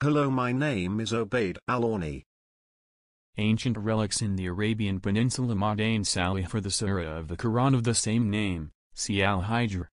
Hello, my name is Obaid Al-Awni. Ancient relics in the Arabian Peninsula. Mada'in Saleh for the surah of the Quran of the same name, see Al-Hijr.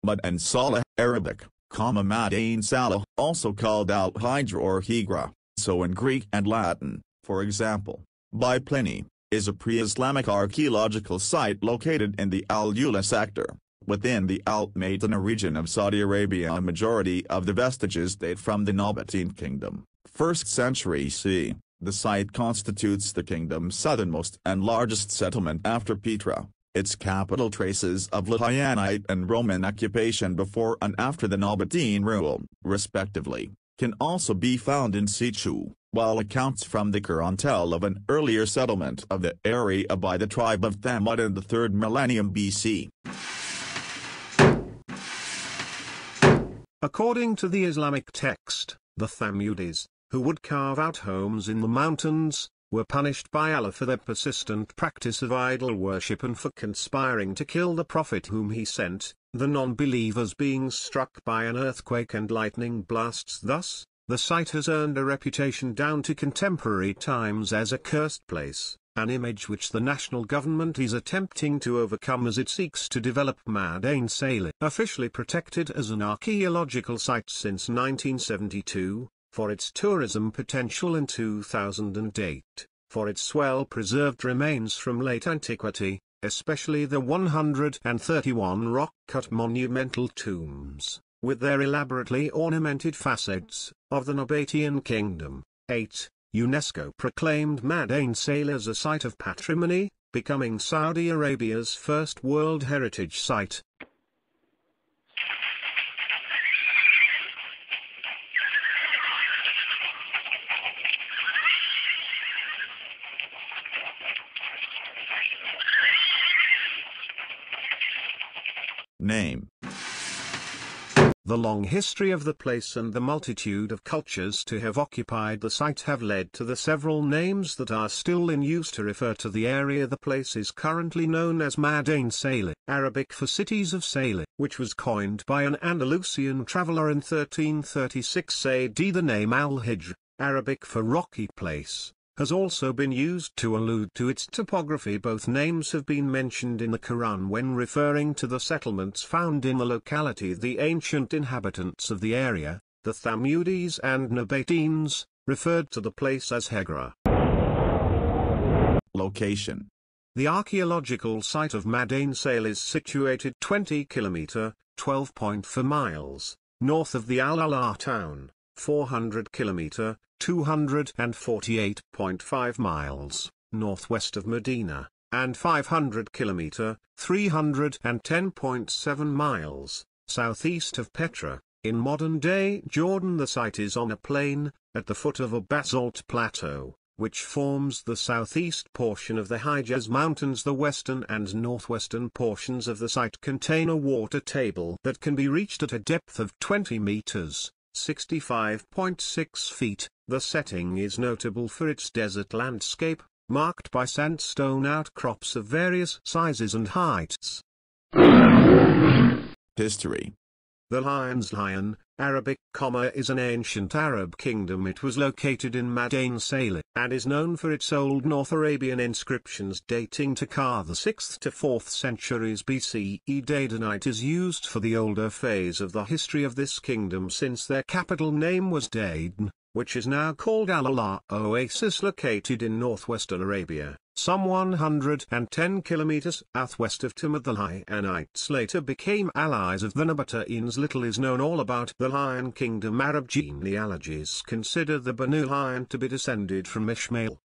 Mada'in Saleh, Arabic, Mada'in Saleh, also called Al-Hijr or Hagar, so in Greek and Latin, for example, by Pliny, is a pre-Islamic archaeological site located in the Al-Hijr sector, within the Al-Madinah region of Saudi Arabia. A majority of the vestiges date from the Norbertine Kingdom, 1st century CE. The site constitutes the kingdom's southernmost and largest settlement after Petra. Its capital traces of Latianite and Roman occupation before and after the Norbertine rule, respectively, can also be found in situ, while accounts from the Quran tell of an earlier settlement of the area by the tribe of Thamud in the 3rd millennium BC. According to the Islamic text, the Thamudis, who would carve out homes in the mountains, were punished by Allah for their persistent practice of idol worship and for conspiring to kill the Prophet whom he sent, the non-believers being struck by an earthquake and lightning blasts. Thus, the site has earned a reputation down to contemporary times as a cursed place, an image which the national government is attempting to overcome as it seeks to develop Mada'in Saleh, officially protected as an archaeological site since 1972. For its tourism potential in 2008, for its well-preserved remains from late antiquity, especially the 131 rock-cut monumental tombs, with their elaborately ornamented facades, of the Norbertine Kingdom. 8. UNESCO proclaimed Mada'in Saleh as a site of patrimony, becoming Saudi Arabia's first World Heritage Site. Name. The long history of the place and the multitude of cultures to have occupied the site have led to the several names that are still in use to refer to the area. The place is currently known as Mada'in Saleh, Arabic for cities of Saleh, which was coined by an Andalusian traveler in 1336 AD. The name Al-Hijr, Arabic for rocky place, has also been used to allude to its topography. Both names have been mentioned in the Quran when referring to the settlements found in the locality. The ancient inhabitants of the area, the Thamudis and Nabateans, referred to the place as Hagar. Location. The archaeological site of Mada'in Saleh is situated 20 km, 12.4 miles, north of the Al-Hijr town, 400 km, 248.5 miles, northwest of Medina, and 500 km, 310.7 miles, southeast of Petra, in modern-day Jordan. The site is on a plain, at the foot of a basalt plateau, which forms the southeast portion of the Hijaz Mountains. The western and northwestern portions of the site contain a water table that can be reached at a depth of 20 meters. 65.6 feet. The setting is notable for its desert landscape, marked by sandstone outcrops of various sizes and heights. History. The Lion's Lion, Arabic, is an ancient Arab kingdom. It was located in Mada'in Saleh, and is known for its old North Arabian inscriptions dating to ca. the 6th to 4th centuries BCE. Dadanite is used for the older phase of the history of this kingdom, since their capital name was Dadan, which is now called Al-Hijr Oasis, located in northwestern Arabia, some 110 kilometers southwest of Thamud. The Lionites later became allies of the Nabateans. Little is known all about the Lion Kingdom. Arab genealogies consider the Banu Lion to be descended from Ishmael.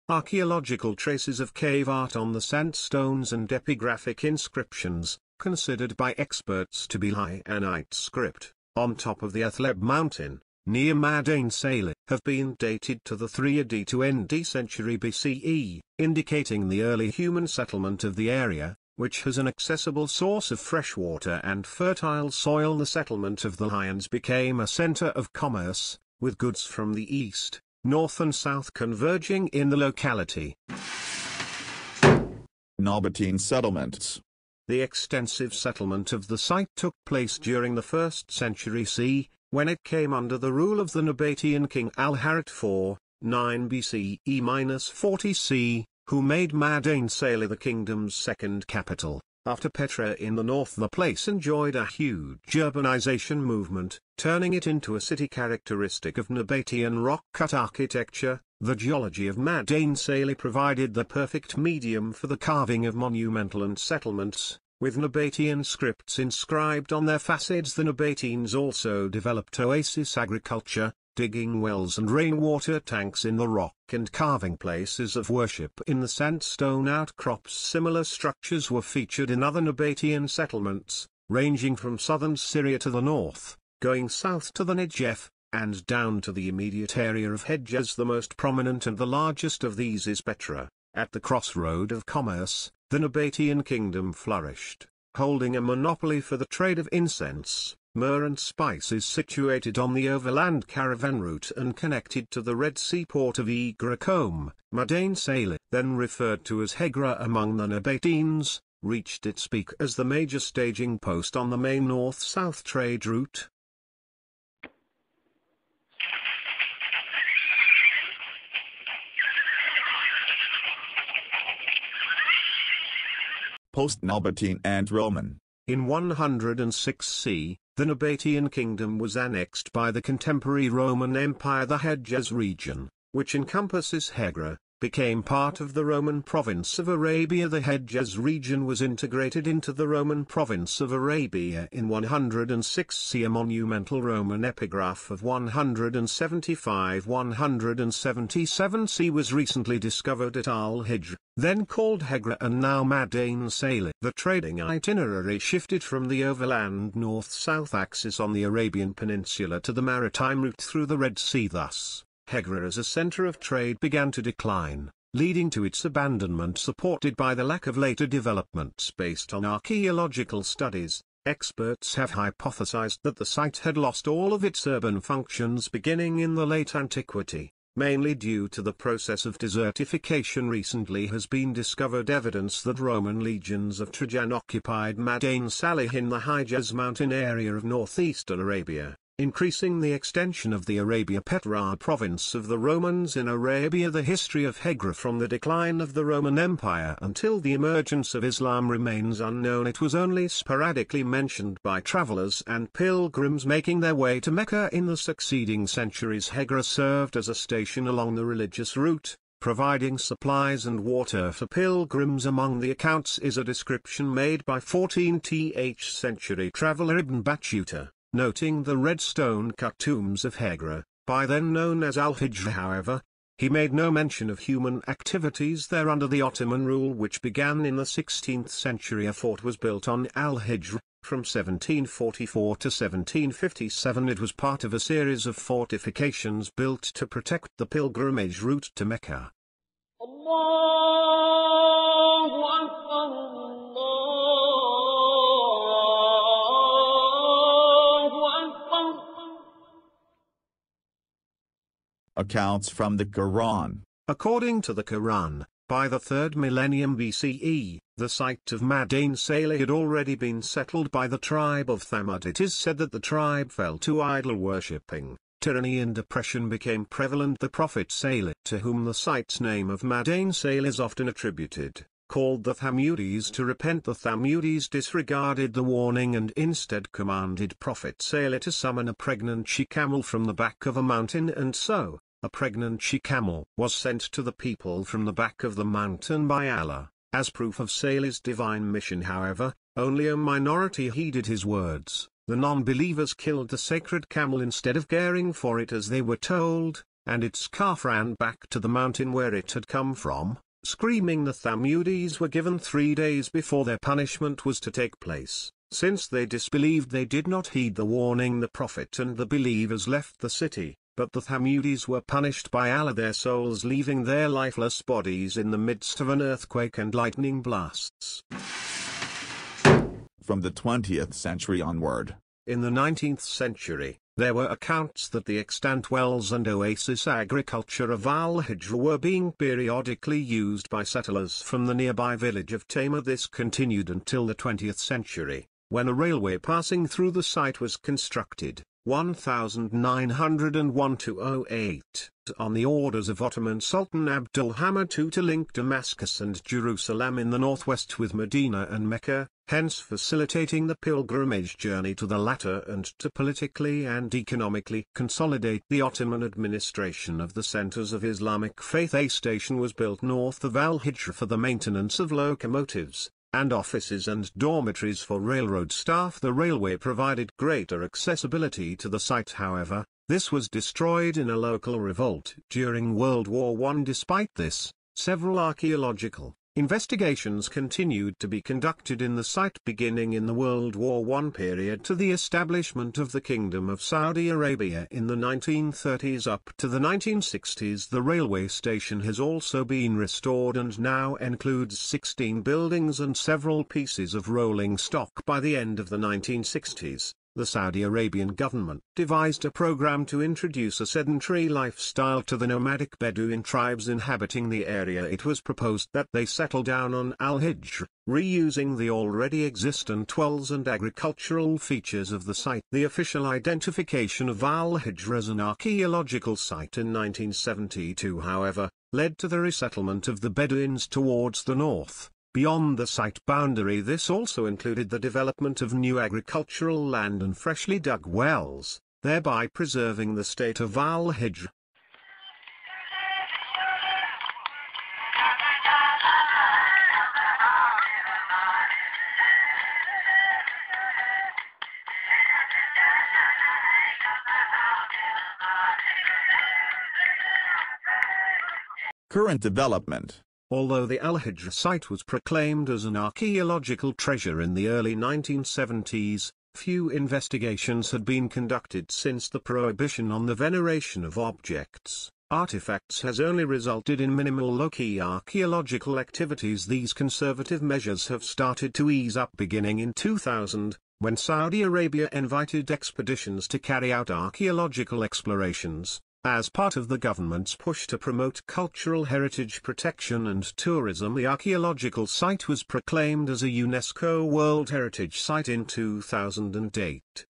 Archaeological traces of cave art on the sandstones and epigraphic inscriptions, considered by experts to be Lionite script, on top of the Athleb mountain, near Mada'in Saleh, have been dated to the 3rd to ND century BCE, indicating the early human settlement of the area, which has an accessible source of fresh water and fertile soil. The settlement of the Lions became a center of commerce, with goods from the east, north and south converging in the locality. Norbertine Settlements. The extensive settlement of the site took place during the 1st century CE, when it came under the rule of the Nabatean king Al-Hijr 4-9 BCE-40 C, who made Mada'in Saleh the kingdom's second capital. After Petra in the north, the place enjoyed a huge urbanization movement, turning it into a city characteristic of Nabatean rock-cut architecture. The geology of Mada'in Saleh provided the perfect medium for the carving of monumental and settlements, with Nabatean scripts inscribed on their facades. The Nabateans also developed oasis agriculture, digging wells and rainwater tanks in the rock and carving places of worship in the sandstone outcrops. Similar structures were featured in other Nabatean settlements, ranging from southern Syria to the north, going south to the Negev, and down to the immediate area of Hejaz. The most prominent and the largest of these is Petra. At the crossroad of commerce, the Nabatean kingdom flourished, holding a monopoly for the trade of incense, myrrh and spices. Situated on the overland caravan route and connected to the Red Sea port of Igracombe, Mada'in Saleh, then referred to as Hagar among the Nabateans, reached its peak as the major staging post on the main north-south trade route. Post-Nabatean and Roman. In 106 C, the Nabatean kingdom was annexed by the contemporary Roman Empire. The Hejaz region, which encompasses Hagar, became part of the Roman province of Arabia. The Hejaz region was integrated into the Roman province of Arabia in 106 C. A monumental Roman epigraph of 175-177 C was recently discovered at Al-Hijr, then called Hagar and now Mada'in Saleh. The trading itinerary shifted from the overland north-south axis on the Arabian Peninsula to the maritime route through the Red Sea. Thus, Hagar as a center of trade began to decline, leading to its abandonment, supported by the lack of later developments. Based on archaeological studies, experts have hypothesized that the site had lost all of its urban functions beginning in the late antiquity, mainly due to the process of desertification. Recently has been discovered evidence that Roman legions of Trajan occupied Mada'in Saleh in the Hijaz mountain area of northeastern Arabia, increasing the extension of the Arabia-Petra province of the Romans in Arabia. The history of Hagar from the decline of the Roman Empire until the emergence of Islam remains unknown. It was only sporadically mentioned by travelers and pilgrims making their way to Mecca in the succeeding centuries. Hagar served as a station along the religious route, providing supplies and water for pilgrims. Among the accounts is a description made by 14th century traveler Ibn Battuta, noting the red stone-cut tombs of Hagar, by then known as Al-Hijr. However, he made no mention of human activities there under the Ottoman rule, which began in the 16th century. A fort was built on Al-Hijr. From 1744 to 1757 it was part of a series of fortifications built to protect the pilgrimage route to Mecca. Accounts from the Quran. According to the Quran, by the 3rd millennium BCE, the site of Mada'in Saleh had already been settled by the tribe of Thamud. It is said that the tribe fell to idol worshipping. Tyranny and oppression became prevalent. The prophet Salih, to whom the site's name of Mada'in Saleh is often attributed, called the Thamudis to repent. The Thamudis disregarded the warning and instead commanded Prophet Salih to summon a pregnant she-camel from the back of a mountain, and so, a pregnant she-camel was sent to the people from the back of the mountain by Allah. As proof of Salih's divine mission, however, only a minority heeded his words. The non-believers killed the sacred camel instead of caring for it as they were told, and its calf ran back to the mountain where it had come from, screaming. The Thamudis were given 3 days before their punishment was to take place. Since they disbelieved, they did not heed the warning. The prophet and the believers left the city, but the Thamudis were punished by Allah, their souls leaving their lifeless bodies in the midst of an earthquake and lightning blasts. From the 20th century onward, In the 19th century, there were accounts that the extant wells and oasis agriculture of Al-Hijr were being periodically used by settlers from the nearby village of Tamar. This continued until the 20th century, when a railway passing through the site was constructed, 1901–08, on the orders of Ottoman Sultan Abdulhamid II to link Damascus and Jerusalem in the northwest with Medina and Mecca, hence facilitating the pilgrimage journey to the latter and to politically and economically consolidate the Ottoman administration of the centers of Islamic faith. A station was built north of Al-Hijr for the maintenance of locomotives, and offices and dormitories for railroad staff. The railway provided greater accessibility to the site. However, this was destroyed in a local revolt during World War I. Despite this, several archaeological investigations continued to be conducted in the site beginning in the World War I period to the establishment of the Kingdom of Saudi Arabia in the 1930s up to the 1960s. The railway station has also been restored and now includes 16 buildings and several pieces of rolling stock. By the end of the 1960s, the Saudi Arabian government devised a program to introduce a sedentary lifestyle to the nomadic Bedouin tribes inhabiting the area. It was proposed that they settle down on Al-Hijr, reusing the already existent wells and agricultural features of the site. The official identification of Al-Hijr as an archaeological site in 1972, however, led to the resettlement of the Bedouins towards the north. Beyond the site boundary, this also included the development of new agricultural land and freshly dug wells, thereby preserving the state of Al-Hijr. Current development. Although the Al-Hijr site was proclaimed as an archaeological treasure in the early 1970s, few investigations had been conducted since the prohibition on the veneration of artifacts has only resulted in minimal low-key archaeological activities. These conservative measures have started to ease up beginning in 2000, when Saudi Arabia invited expeditions to carry out archaeological explorations. As part of the government's push to promote cultural heritage protection and tourism, the archaeological site was proclaimed as a UNESCO World Heritage Site in 2008.